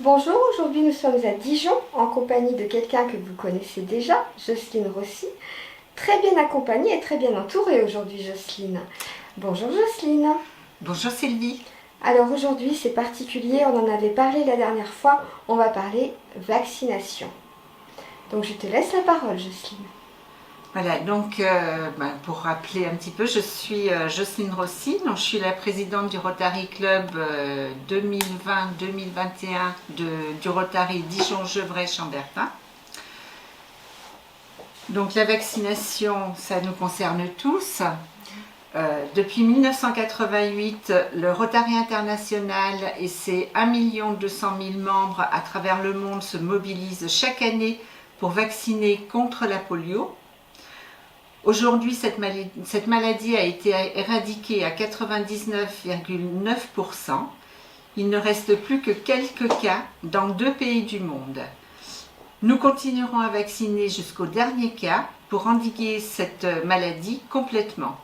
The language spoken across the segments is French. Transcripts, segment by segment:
Bonjour, aujourd'hui nous sommes à Dijon en compagnie de quelqu'un que vous connaissez déjà, Jocelyne Rossi. Très bien accompagnée et très bien entourée aujourd'hui, Jocelyne. Bonjour Jocelyne. Bonjour Sylvie. Alors aujourd'hui c'est particulier, on en avait parlé la dernière fois, on va parler vaccination. Donc je te laisse la parole Jocelyne. Voilà, donc pour rappeler un petit peu, je suis Jocelyne Rossi, donc je suis la présidente du Rotary Club 2020-2021 du Rotary Dijon-Gevrey-Chambertin. Donc la vaccination, ça nous concerne tous. Depuis 1988, le Rotary International et ses 1 200 000 membres à travers le monde se mobilisent chaque année pour vacciner contre la polio. Aujourd'hui, cette maladie a été éradiquée à 99,9%. Il ne reste plus que quelques cas dans 2 pays du monde. Nous continuerons à vacciner jusqu'au dernier cas pour endiguer cette maladie complètement.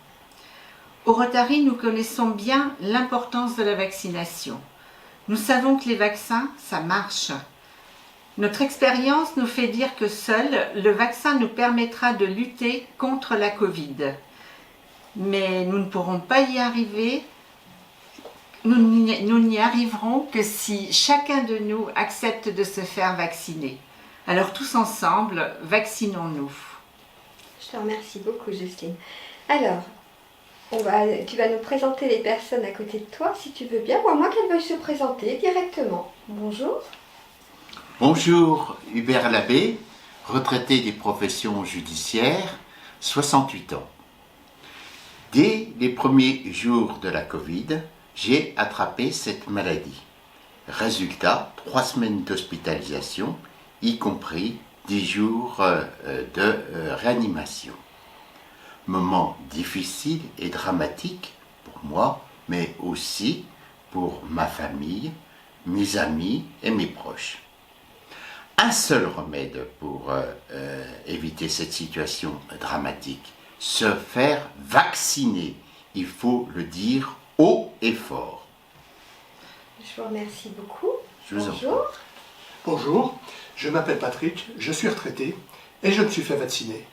Au Rotary, nous connaissons bien l'importance de la vaccination. Nous savons que les vaccins, ça marche. Notre expérience nous fait dire que seul le vaccin nous permettra de lutter contre la Covid. Mais nous ne pourrons pas y arriver, nous n'y arriverons que si chacun de nous accepte de se faire vacciner. Alors tous ensemble, vaccinons-nous. Je te remercie beaucoup Jocelyne. Alors, tu vas nous présenter les personnes à côté de toi si tu veux bien, ou à moins qu'elles veuillent se présenter directement. Bonjour. Bonjour, Hubert Labbé, retraité des professions judiciaires, 68 ans. Dès les premiers jours de la Covid, j'ai attrapé cette maladie. Résultat, 3 semaines d'hospitalisation, y compris 10 jours de réanimation. Moment difficile et dramatique pour moi, mais aussi pour ma famille, mes amis et mes proches. Un seul remède pour éviter cette situation dramatique, se faire vacciner. Il faut le dire haut et fort. Je vous remercie beaucoup. Je vous en prie. Bonjour. Bonjour, je m'appelle Patrick, je suis retraité et je me suis fait vacciner.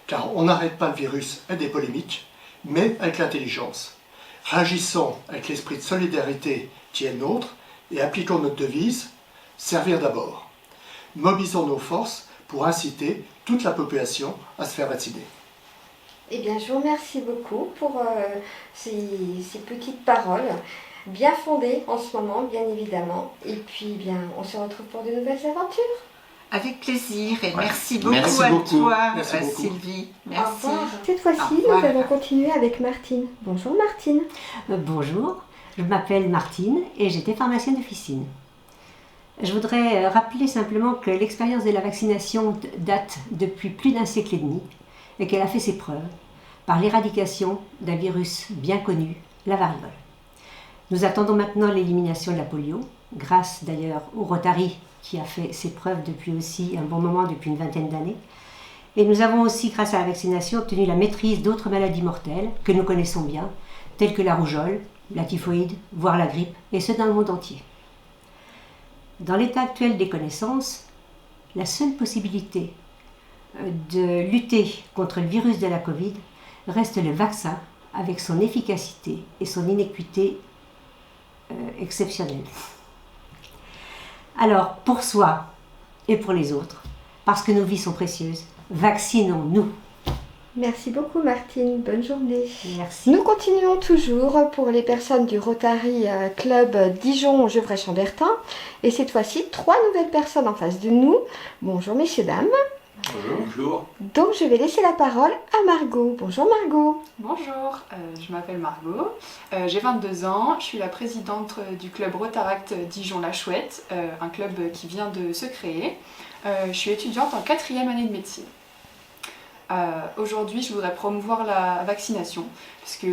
Car on n'arrête pas le virus avec des polémiques, mais avec l'intelligence. Réagissons avec l'esprit de solidarité qui est le nôtre et appliquons notre devise, servir d'abord. Mobilisons nos forces pour inciter toute la population à se faire vacciner. Eh bien, je vous remercie beaucoup pour ces petites paroles, bien fondées en ce moment, bien évidemment. Et puis, bien, on se retrouve pour de nouvelles aventures. Avec plaisir et Ouais. merci beaucoup Merci à beaucoup. toi Merci beaucoup. Sylvie. Au Merci. revoir. Cette fois-ci, Au revoir. nous allons continuer avec Martine. Bonjour Martine. Bonjour, je m'appelle Martine et j'étais pharmacienne d'officine. Je voudrais rappeler simplement que l'expérience de la vaccination date depuis plus d'1 siècle et demi et qu'elle a fait ses preuves par l'éradication d'un virus bien connu, la variole. Nous attendons maintenant l'élimination de la polio, grâce d'ailleurs au Rotary qui a fait ses preuves depuis aussi un bon moment, depuis une vingtaine d'années. Et nous avons aussi, grâce à la vaccination, obtenu la maîtrise d'autres maladies mortelles que nous connaissons bien, telles que la rougeole, la typhoïde, voire la grippe, et ce dans le monde entier. Dans l'état actuel des connaissances, la seule possibilité de lutter contre le virus de la Covid reste le vaccin, avec son efficacité et son inéquité exceptionnelle. Alors, pour soi et pour les autres, parce que nos vies sont précieuses, vaccinons-nous. Merci beaucoup Martine. Bonne journée. Merci. Nous continuons toujours pour les personnes du Rotary Club Dijon-Gevrey-Chambertin. Et cette fois-ci, 3 nouvelles personnes en face de nous. Bonjour messieurs, dames. Bonjour. Donc je vais laisser la parole à Margot. Bonjour Margot. Bonjour, je m'appelle Margot, j'ai 22 ans, je suis la présidente du club Rotaract Dijon-La Chouette, un club qui vient de se créer. Je suis étudiante en 4e année de médecine. Aujourd'hui, je voudrais promouvoir la vaccination, puisque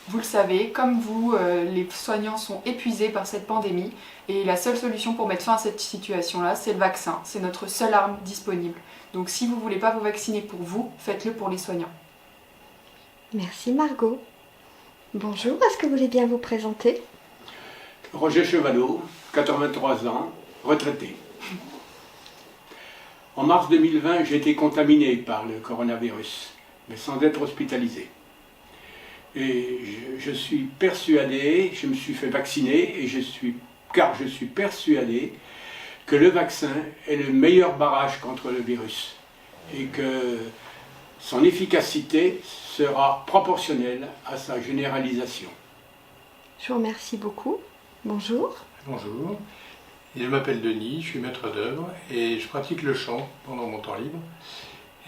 vous le savez, comme vous, les soignants sont épuisés par cette pandémie, et la seule solution pour mettre fin à cette situation-là, c'est le vaccin. C'est notre seule arme disponible. Donc si vous ne voulez pas vous vacciner pour vous, faites-le pour les soignants. Merci Margot. Bonjour, est-ce que vous voulez bien vous présenter? Roger Chevalot, 83 ans, retraité. En mars 2020, j'ai été contaminé par le coronavirus, mais sans être hospitalisé. Et je suis persuadé, je me suis fait vacciner, car je suis persuadé que le vaccin est le meilleur barrage contre le virus et que son efficacité sera proportionnelle à sa généralisation. Je vous remercie beaucoup. Bonjour. Bonjour, je m'appelle Denis, je suis maître d'œuvre et je pratique le chant pendant mon temps libre.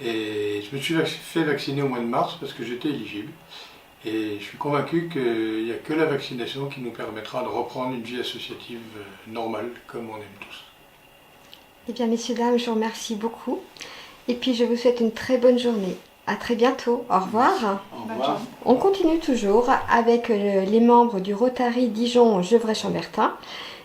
Et je me suis fait vacciner au mois de mars parce que j'étais éligible. Et je suis convaincu qu'il n'y a que la vaccination qui nous permettra de reprendre une vie associative normale comme on aime tous. Eh bien, messieurs, dames, je vous remercie beaucoup. Et puis, je vous souhaite une très bonne journée. À très bientôt. Au revoir. Au revoir. On continue toujours avec les membres du Rotary Dijon-Gevrey-Chambertin.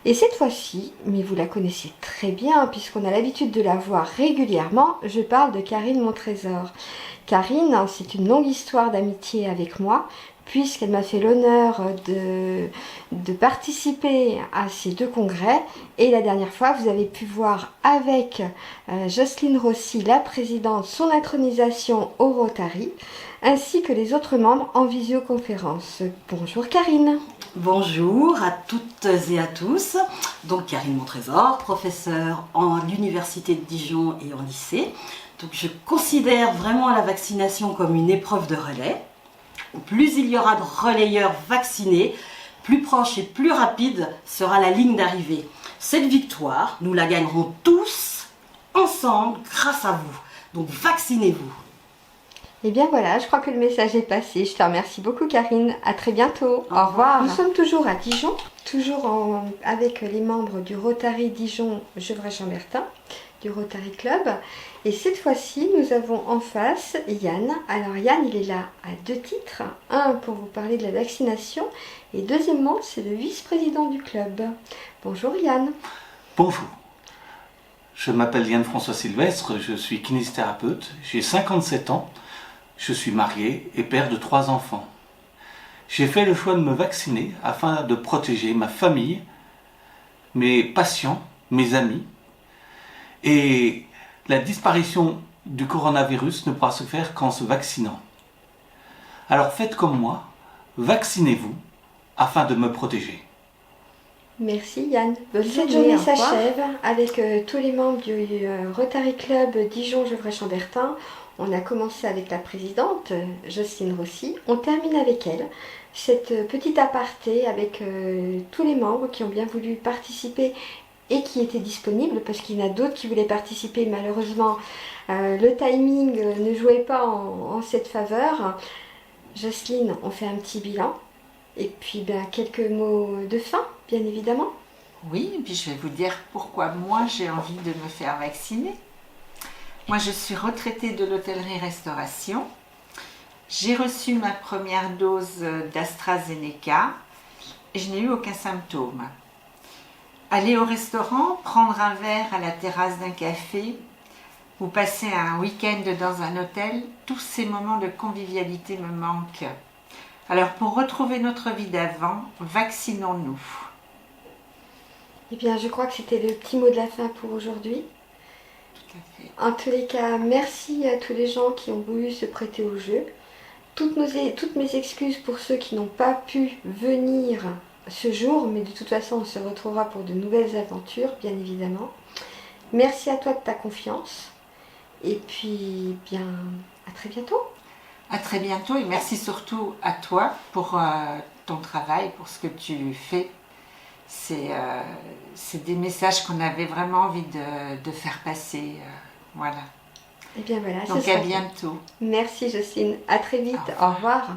Et cette fois-ci, mais vous la connaissez très bien puisqu'on a l'habitude de la voir régulièrement, je parle de Karine Montrésor. Karine, c'est une longue histoire d'amitié avec moi puisqu'elle m'a fait l'honneur de participer à ces 2 congrès. Et la dernière fois, vous avez pu voir avec Jocelyne Rossi, la présidente, son intronisation au Rotary, ainsi que les autres membres en visioconférence. Bonjour Karine. Bonjour à toutes et à tous. Donc Karine Montrésor, professeure en l'université de Dijon et en lycée. Donc je considère vraiment la vaccination comme une épreuve de relais. Plus il y aura de relayeurs vaccinés, plus proche et plus rapide sera la ligne d'arrivée. Cette victoire, nous la gagnerons tous ensemble grâce à vous. Donc vaccinez-vous. Et bien voilà, je crois que le message est passé. Je te remercie beaucoup Karine. À très bientôt. Au revoir. Nous sommes toujours à Dijon, toujours avec les membres du Rotary Dijon-Gevrey-Chambertin, du Rotary Club. Et cette fois-ci, nous avons en face Yann. Alors Yann, il est là à 2 titres. Un, pour vous parler de la vaccination. Et deuxièmement, c'est le vice-président du club. Bonjour Yann. Bonjour. Je m'appelle Yann-François Sylvestre, je suis kinésithérapeute. J'ai 57 ans. Je suis marié et père de 3 enfants. J'ai fait le choix de me vacciner afin de protéger ma famille, mes patients, mes amis. Et la disparition du coronavirus ne pourra se faire qu'en se vaccinant. Alors faites comme moi, vaccinez-vous afin de me protéger. Merci Yann. Cette journée s'achève avec tous les membres du Rotary Club Dijon-Gevrey-Chambertin. On a commencé avec la présidente, Jocelyne Rossi. On termine avec elle. Cette petite aparté avec tous les membres qui ont bien voulu participer et qui étaient disponibles, parce qu'il y en a d'autres qui voulaient participer. Malheureusement, le timing ne jouait pas en cette faveur. Jocelyne, on fait un petit bilan. Et puis quelques mots de fin, bien évidemment. Oui, et puis je vais vous dire pourquoi moi j'ai envie de me faire vacciner. Moi, je suis retraitée de l'hôtellerie-restauration. J'ai reçu ma première dose d'AstraZeneca et je n'ai eu aucun symptôme. Aller au restaurant, prendre un verre à la terrasse d'un café ou passer un week-end dans un hôtel, tous ces moments de convivialité me manquent. Alors, pour retrouver notre vie d'avant, vaccinons-nous. Eh bien, je crois que c'était le petit mot de la fin pour aujourd'hui. En tous les cas, merci à tous les gens qui ont voulu se prêter au jeu. Toutes mes excuses pour ceux qui n'ont pas pu venir ce jour, mais de toute façon, on se retrouvera pour de nouvelles aventures, bien évidemment. Merci à toi de ta confiance. Et puis, à très bientôt. À très bientôt et merci surtout à toi pour ton travail, pour ce que tu fais. C'est des messages qu'on avait vraiment envie de faire passer. Voilà. Et bien voilà. Donc à bientôt. Merci Jocelyne. À très vite. Au revoir.